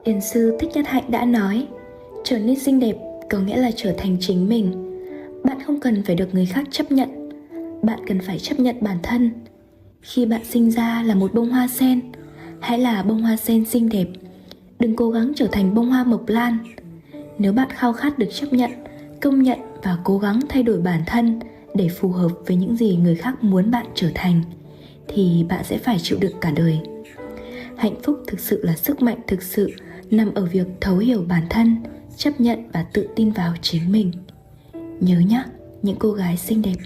Yến sư Thích Nhất Hạnh đã nói, trở nên xinh đẹp có nghĩa là trở thành chính mình. Bạn không cần phải được người khác chấp nhận, bạn cần phải chấp nhận bản thân. Khi bạn sinh ra là một bông hoa sen, hãy là bông hoa sen xinh đẹp. Đừng cố gắng trở thành bông hoa mộc lan. Nếu bạn khao khát được chấp nhận, công nhận và cố gắng thay đổi bản thân để phù hợp với những gì người khác muốn bạn trở thành, thì bạn sẽ phải chịu đựng cả đời. Hạnh phúc thực sự là sức mạnh thực sự nằm ở việc thấu hiểu bản thân, chấp nhận và tự tin vào chính mình. Nhớ nhé, những cô gái xinh đẹp